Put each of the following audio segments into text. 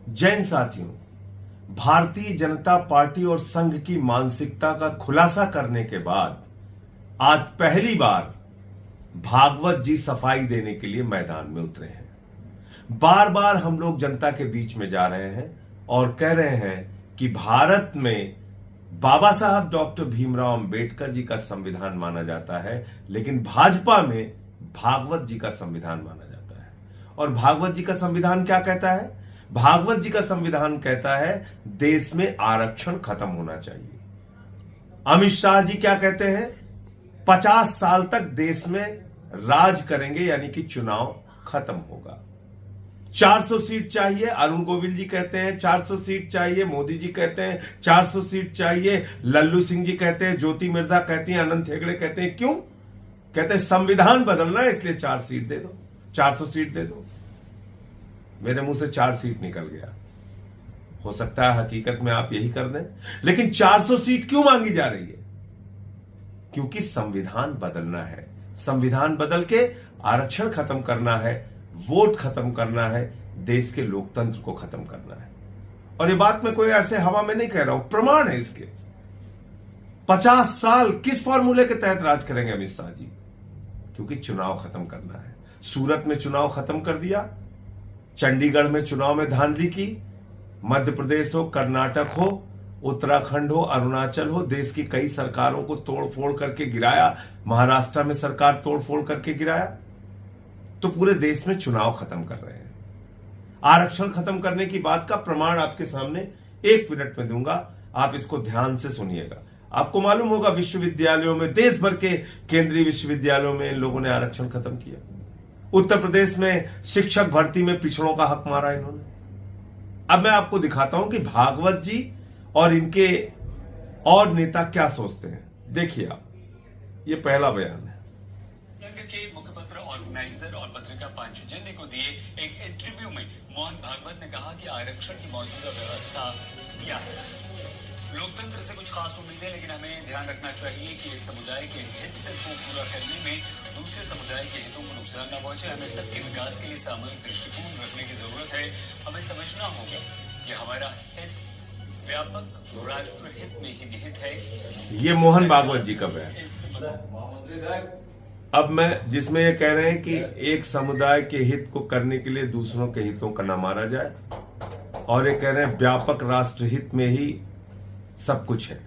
जैन साथियों, भारतीय जनता पार्टी और संघ की मानसिकता का खुलासा करने के बाद आज पहली बार भागवत जी सफाई देने के लिए मैदान में उतरे हैं। बार बार हम लोग जनता के बीच में जा रहे हैं और कह रहे हैं कि भारत में बाबा साहब डॉक्टर भीमराव अंबेडकर जी का संविधान माना जाता है, लेकिन भाजपा में भागवत जी का संविधान माना जाता है। और भागवत जी का संविधान क्या कहता है? भागवत जी का संविधान कहता है देश में आरक्षण खत्म होना चाहिए। अमित शाह जी क्या कहते हैं? 50 साल तक देश में राज करेंगे, यानी कि चुनाव खत्म होगा। 400 सीट चाहिए, अरुण गोविल जी कहते हैं 400 सीट चाहिए, मोदी जी कहते हैं 400 सीट चाहिए, लल्लू सिंह जी कहते हैं, ज्योति मिर्धा कहती हैं, अनंत हेगड़े कहते हैं। क्यों? कहते हैं संविधान बदलना है, इसलिए 4 सीट दे दो, 400 सीट दे दो। मेरे मुंह से 4 सीट निकल गया। हो सकता है हकीकत में आप यही कर दें, लेकिन 400 सीट क्यों मांगी जा रही है? क्योंकि संविधान बदलना है। संविधान बदल के आरक्षण खत्म करना है, वोट खत्म करना है, देश के लोकतंत्र को खत्म करना है। और ये बात मैं कोई ऐसे हवा में नहीं कह रहा हूं, प्रमाण है इसके। 50 साल किस फॉर्मूले के तहत राज करेंगे अमित शाह जी? क्योंकि चुनाव खत्म करना है। सूरत में चुनाव खत्म कर दिया, चंडीगढ़ में चुनाव में धांधली की, मध्य प्रदेश हो, कर्नाटक हो, उत्तराखंड हो, अरुणाचल हो, देश की कई सरकारों को तोड़फोड़ करके गिराया। महाराष्ट्र में सरकार तोड़फोड़ करके गिराया। तो पूरे देश में चुनाव खत्म कर रहे हैं। आरक्षण खत्म करने की बात का प्रमाण आपके सामने 1 मिनट में दूंगा, आप इसको ध्यान से सुनिएगा। आपको मालूम होगा विश्वविद्यालयों में, देश भर के केंद्रीय विश्वविद्यालयों में इन लोगों ने आरक्षण खत्म किया। उत्तर प्रदेश में शिक्षक भर्ती में पिछड़ों का हक मारा इन्होंने। अब मैं आपको दिखाता हूं कि भागवत जी और इनके और नेता क्या सोचते हैं। देखिए आप, ये पहला बयान है। संघ के मुखपत्र ऑर्गेनाइजर और पत्रिका पांचजन्य को दिए एक इंटरव्यू में मोहन भागवत ने कहा कि आरक्षण की मौजूदा व्यवस्था क्या है। लोकतंत्र से कुछ खास उम्मीद है, लेकिन हमें ध्यान रखना चाहिए कि एक समुदाय के हित को पूरा करने में दूसरे समुदाय के हितों को नुकसान न पहुंचे। हमें सबके विकास के लिए सामूहिक दृष्टिकोण रखने की जरूरत है। हमें समझना होगा कि हमारा हित व्यापक राष्ट्र हित में ही निहित है। ये मोहन भागवत जी का बयान। अब मैं जिसमें ये कह रहे हैं कि एक समुदाय के हित को करने के लिए दूसरों के हितों का न मारा जाए, और ये कह रहे हैं व्यापक राष्ट्र हित में ही सब कुछ है,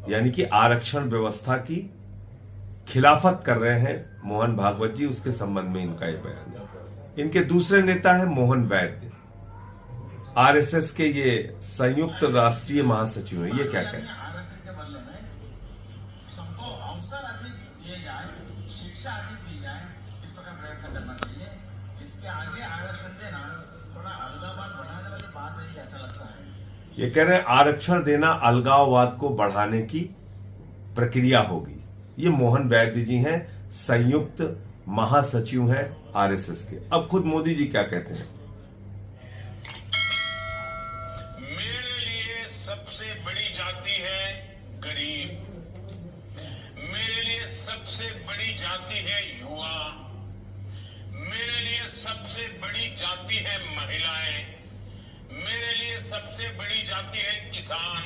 यानी कि आरक्षण व्यवस्था की खिलाफत कर रहे हैं मोहन भागवत जी। उसके संबंध में इनका ये बयान है। इनके दूसरे नेता है मोहन वैद्य, आरएसएस के ये संयुक्त राष्ट्रीय महासचिव हैं। ये क्या कहते हैं? शिक्षा अधिक दी जाए, इस प्रकार प्रयत्न करना चाहिए। इसके आगे आरक्षण देना थोड़ा अलगाववाद बढ़ाने वाली बात है, ऐसा लगता है। ये कह रहे हैं आरक्षण देना अलगाववाद को बढ़ाने की प्रक्रिया होगी। ये मोहन वैद्य जी हैं, संयुक्त महासचिव हैं आरएसएस के। अब खुद मोदी जी क्या कहते हैं? मेरे लिए सबसे बड़ी जाति है गरीब, मेरे लिए सबसे बड़ी जाति है युवा, मेरे लिए सबसे बड़ी जाति है महिलाएं, मेरे लिए सबसे बड़ी जाति है किसान।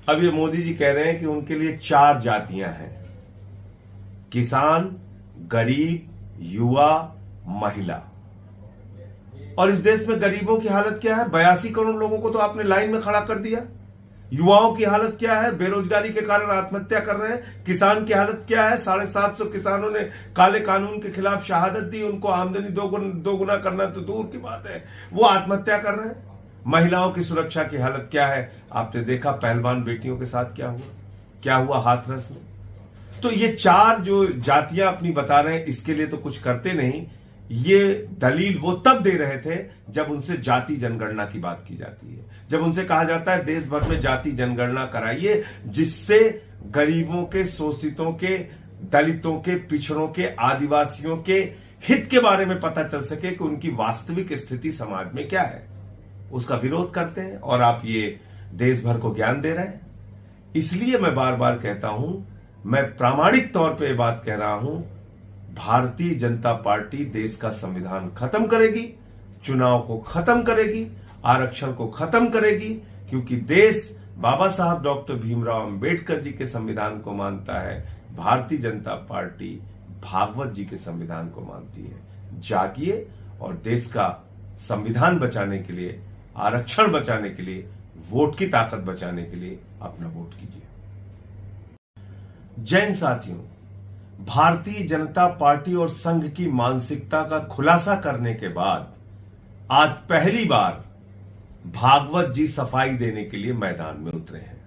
अब ये मोदी जी कह रहे हैं कि उनके लिए 4 जातियां हैं: किसान, गरीब, युवा, महिला। और इस देश में गरीबों की हालत क्या है? 82 करोड़ लोगों को तो आपने लाइन में खड़ा कर दिया। युवाओं की हालत क्या है? बेरोजगारी के कारण आत्महत्या कर रहे हैं। किसान की हालत क्या है? 750 किसानों ने काले कानून के खिलाफ शहादत दी। उनको आमदनी दोगुना करना तो दूर की बात है, वो आत्महत्या कर रहे हैं। महिलाओं की सुरक्षा की हालत क्या है? आपने देखा पहलवान बेटियों के साथ क्या हुआ हाथरस में। तो ये 4 जो जातियां अपनी बता रहे हैं, इसके लिए तो कुछ करते नहीं। ये दलील वो तब दे रहे थे जब उनसे जाति जनगणना की बात की जाती है, जब उनसे कहा जाता है देश भर में जाति जनगणना कराइए, जिससे गरीबों के, शोषितों के, दलितों के, पिछड़ों के, आदिवासियों के हित के बारे में पता चल सके कि उनकी वास्तविक स्थिति समाज में क्या है। उसका विरोध करते हैं और आप ये देश भर को ज्ञान दे रहे हैं। इसलिए मैं बार बार कहता हूं, मैं प्रामाणिक तौर पे बात कह रहा हूं, भारतीय जनता पार्टी देश का संविधान खत्म करेगी, चुनाव को खत्म करेगी, आरक्षण को खत्म करेगी, क्योंकि देश बाबा साहब डॉक्टर भीमराव अंबेडकर जी के संविधान को मानता है, भारतीय जनता पार्टी भागवत जी के संविधान को मानती है। जागिए और देश का संविधान बचाने के लिए, आरक्षण बचाने के लिए, वोट की ताकत बचाने के लिए अपना वोट कीजिए। जैन साथियों, भारतीय जनता पार्टी और संघ की मानसिकता का खुलासा करने के बाद आज पहली बार भागवत जी सफाई देने के लिए मैदान में उतरे हैं।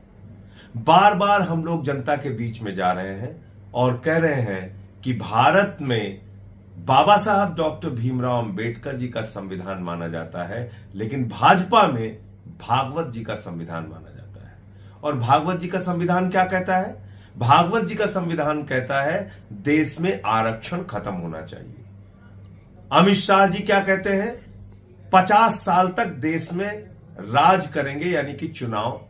बार बार हम लोग जनता के बीच में जा रहे हैं और कह रहे हैं कि भारत में बाबा साहब डॉक्टर भीमराव अंबेडकर जी का संविधान माना जाता है, लेकिन भाजपा में भागवत जी का संविधान माना जाता है। और भागवत जी का संविधान क्या कहता है? भागवत जी का संविधान कहता है देश में आरक्षण खत्म होना चाहिए। अमित शाह जी क्या कहते हैं? 50 साल तक देश में राज करेंगे, यानी कि चुनाव